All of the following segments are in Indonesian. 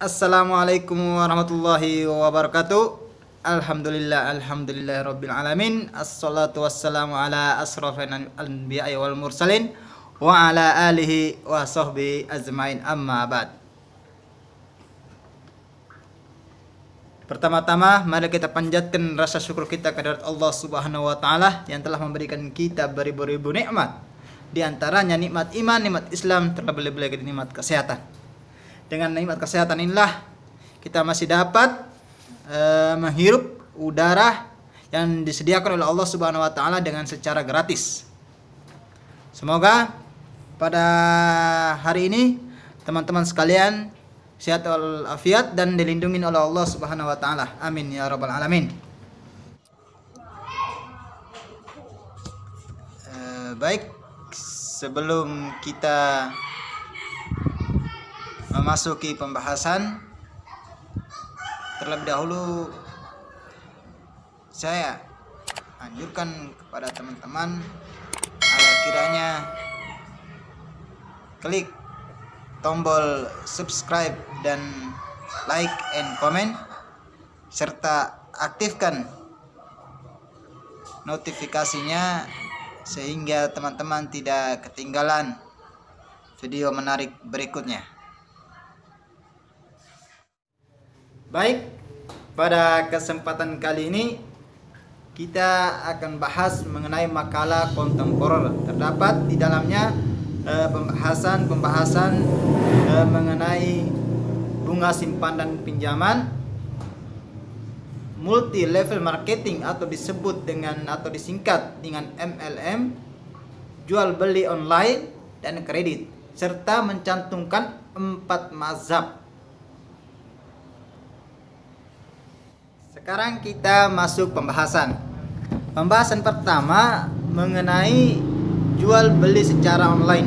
Assalamualaikum warahmatullahi wabarakatuh. Alhamdulillah rabbil alamin. Assalatu wassalamu ala asrafil anbiya'i wal mursalin wa ala alihi wa sahbihi ajmain, amma ba'd. Pertama-tama mari kita panjatkan rasa syukur kita kepada Allah Subhanahu wa taala yang telah memberikan kita beribu-ribu nikmat. Di antaranya nikmat iman, nikmat Islam, terlebih-lebih lagi nikmat kesehatan. Dengan nikmat kesehatan inilah kita masih dapat menghirup udara yang disediakan oleh Allah Subhanahu wa taala dengan secara gratis. Semoga pada hari ini teman-teman sekalian sehat walafiat dan dilindungi oleh Allah Subhanahu wa taala. Amin ya rabbal alamin. Baik, sebelum kita memasuki pembahasan, terlebih dahulu saya anjurkan kepada teman-teman agar kiranya klik tombol subscribe dan like and comment, serta aktifkan notifikasinya sehingga teman-teman tidak ketinggalan video menarik berikutnya. Baik, pada kesempatan kali ini kita akan bahas mengenai makalah kontemporer. Terdapat di dalamnya pembahasan mengenai bunga simpanan pinjaman, multi level marketing atau disebut dengan atau disingkat dengan MLM, jual beli online dan kredit, serta mencantumkan 4 mazhab. Sekarang kita masuk pembahasan. Pembahasan pertama mengenai jual beli secara online.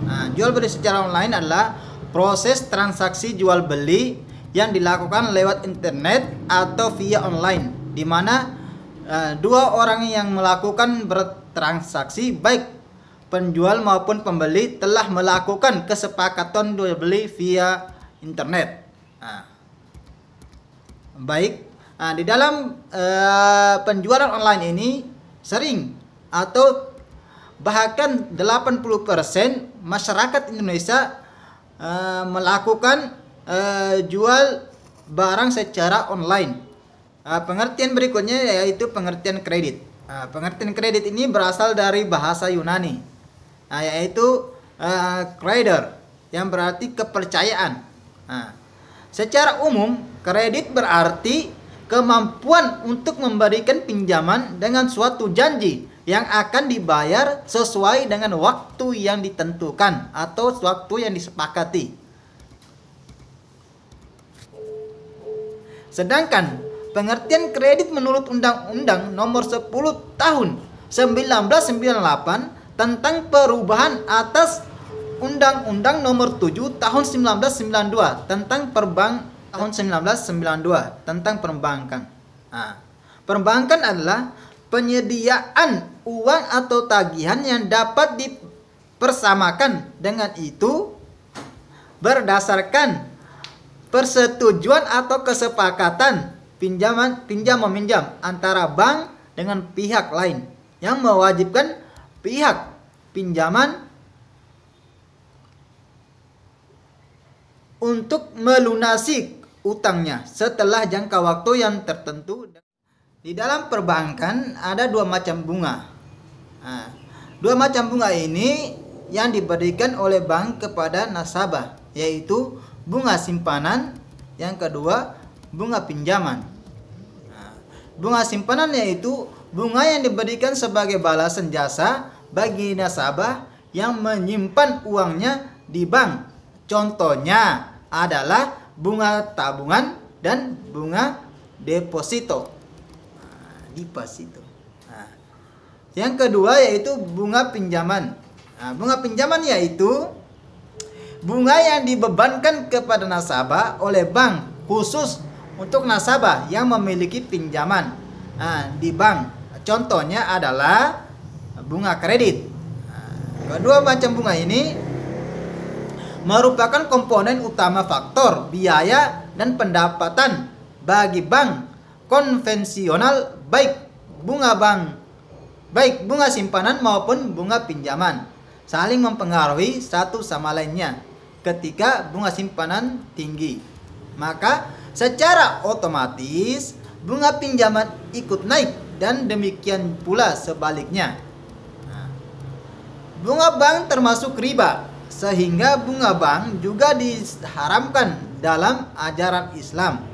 Nah, jual beli secara online adalah proses transaksi jual beli yang dilakukan lewat internet atau via online, di mana dua orang yang melakukan bertransaksi, baik penjual maupun pembeli, telah melakukan kesepakatan jual beli via internet. Di dalam penjualan online ini sering atau bahkan 80% masyarakat Indonesia melakukan jual barang secara online. Pengertian berikutnya yaitu pengertian kredit. Pengertian kredit ini berasal dari bahasa Yunani, yaitu kreder, yang berarti kepercayaan. Secara umum, kredit berarti kemampuan untuk memberikan pinjaman dengan suatu janji yang akan dibayar sesuai dengan waktu yang ditentukan atau waktu yang disepakati. Sedangkan pengertian kredit menurut Undang-Undang Nomor 10 Tahun 1998 tentang perubahan atas Undang-Undang Nomor 7 Tahun 1992 tentang tahun 1992 tentang perbankan. Perbankan adalah penyediaan uang atau tagihan yang dapat dipersamakan dengan itu berdasarkan persetujuan atau kesepakatan pinjam meminjam antara bank dengan pihak lain yang mewajibkan pihak pinjaman untuk melunasi utangnya setelah jangka waktu yang tertentu. Di dalam perbankan ada 2 macam bunga. 2 macam bunga ini yang diberikan oleh bank kepada nasabah, yaitu bunga simpanan, yang kedua bunga pinjaman. Bunga simpanan yaitu bunga yang diberikan sebagai balasan jasa bagi nasabah yang menyimpan uangnya di bank. Contohnya adalah bunga tabungan dan bunga deposito. Yang kedua yaitu bunga pinjaman. Bunga pinjaman yaitu bunga yang dibebankan kepada nasabah oleh bank khusus untuk nasabah yang memiliki pinjaman di bank. Contohnya adalah bunga kredit. Kedua macam bunga ini merupakan komponen utama faktor biaya dan pendapatan bagi bank konvensional, baik bunga simpanan maupun bunga pinjaman saling mempengaruhi satu sama lainnya. Ketika bunga simpanan tinggi, maka secara otomatis bunga pinjaman ikut naik, dan demikian pula sebaliknya. Bunga bank termasuk riba, sehingga bunga bank juga diharamkan dalam ajaran Islam.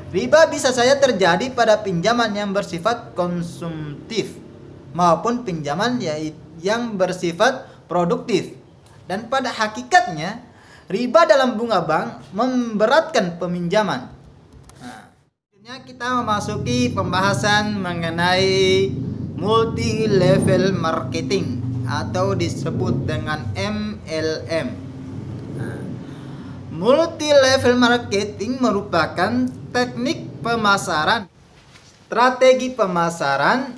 Riba bisa saja terjadi pada pinjaman yang bersifat konsumtif maupun pinjaman yang bersifat produktif. Dan pada hakikatnya, riba dalam bunga bank memberatkan peminjaman. Nah, kita memasuki pembahasan mengenai multi level marketing atau disebut dengan MLM. Multi level marketing merupakan teknik pemasaran, strategi pemasaran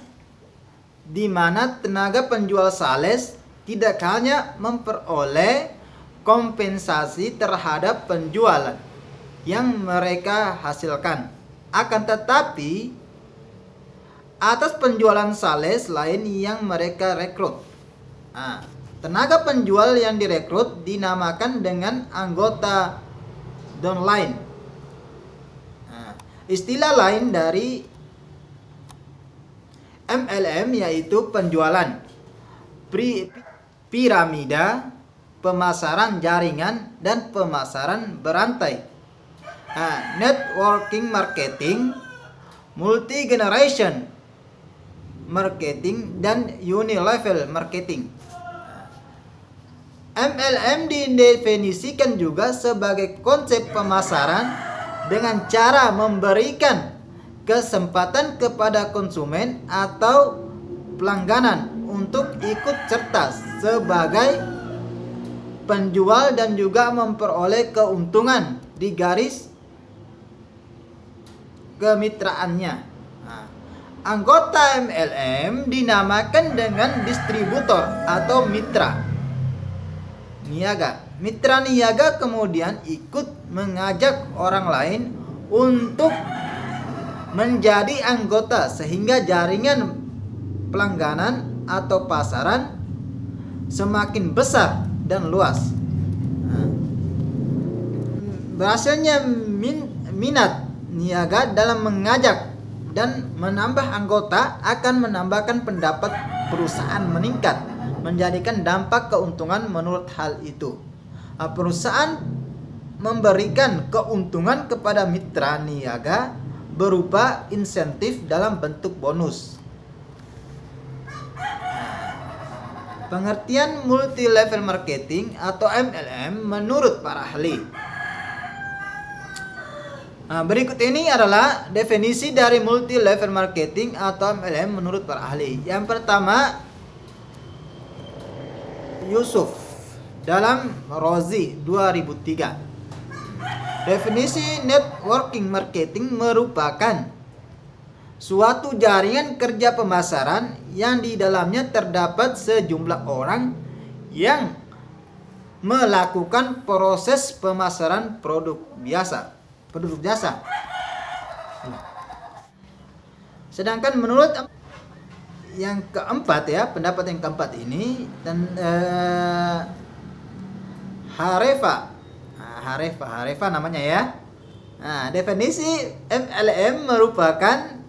di mana tenaga penjual sales tidak hanya memperoleh kompensasi terhadap penjualan yang mereka hasilkan, akan tetapi atas penjualan sales lain yang mereka rekrut. Tenaga penjual yang direkrut dinamakan dengan anggota downline. Istilah lain dari MLM yaitu penjualan piramida, pemasaran jaringan, dan pemasaran berantai. Networking marketing, multi generation marketing, dan unilevel marketing. MLM didefinisikan juga sebagai konsep pemasaran dengan cara memberikan kesempatan kepada konsumen atau pelangganan untuk ikut serta sebagai penjual dan juga memperoleh keuntungan di garis kemitraannya. Anggota MLM dinamakan dengan distributor atau mitra niaga. Mitra niaga kemudian ikut mengajak orang lain untuk menjadi anggota sehingga jaringan pelangganan atau pasaran semakin besar dan luas. Berhasilnya minat niaga dalam mengajak dan menambah anggota akan menambahkan pendapat perusahaan meningkat, menjadikan dampak keuntungan menurut hal itu. Perusahaan memberikan keuntungan kepada mitra niaga berupa insentif dalam bentuk bonus. Pengertian multi level marketing atau MLM menurut para ahli. Berikut ini adalah definisi dari multi level marketing atau MLM menurut para ahli. Yang pertama, Yusuf dalam Rozi 2003. Definisi networking marketing merupakan suatu jaringan kerja pemasaran yang di dalamnya terdapat sejumlah orang yang melakukan proses pemasaran produk jasa. Sedangkan menurut yang keempat ya, pendapat yang keempat ini dan Harefa namanya ya. Definisi MLM merupakan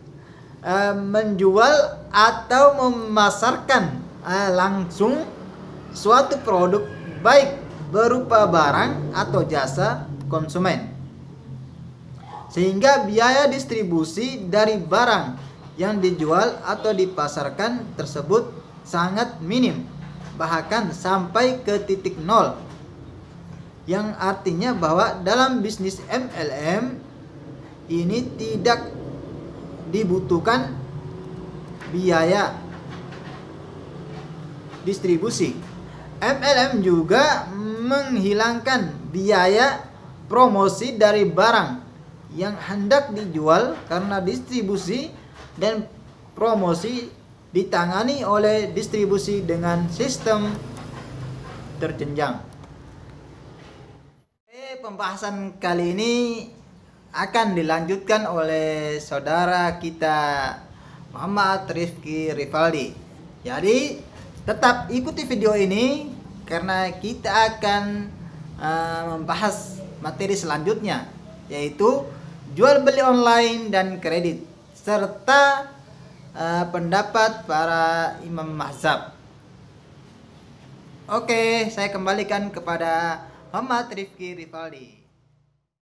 menjual atau memasarkan langsung suatu produk baik berupa barang atau jasa konsumen, sehingga biaya distribusi dari barang yang dijual atau dipasarkan tersebut sangat minim, bahkan sampai ke titik nol, yang artinya bahwa dalam bisnis MLM ini tidak dibutuhkan biaya distribusi. MLM juga menghilangkan biaya promosi dari barang yang hendak dijual karena distribusi dan promosi ditangani oleh distribusi dengan sistem terjenjang. Pembahasan kali ini akan dilanjutkan oleh saudara kita Muhammad Rifki Rivaldi. Jadi tetap ikuti video ini karena kita akan membahas materi selanjutnya, yaitu jual beli online dan kredit serta pendapat para imam mazhab. Oke, saya kembalikan kepada Muhammad Rifki Rivaldi.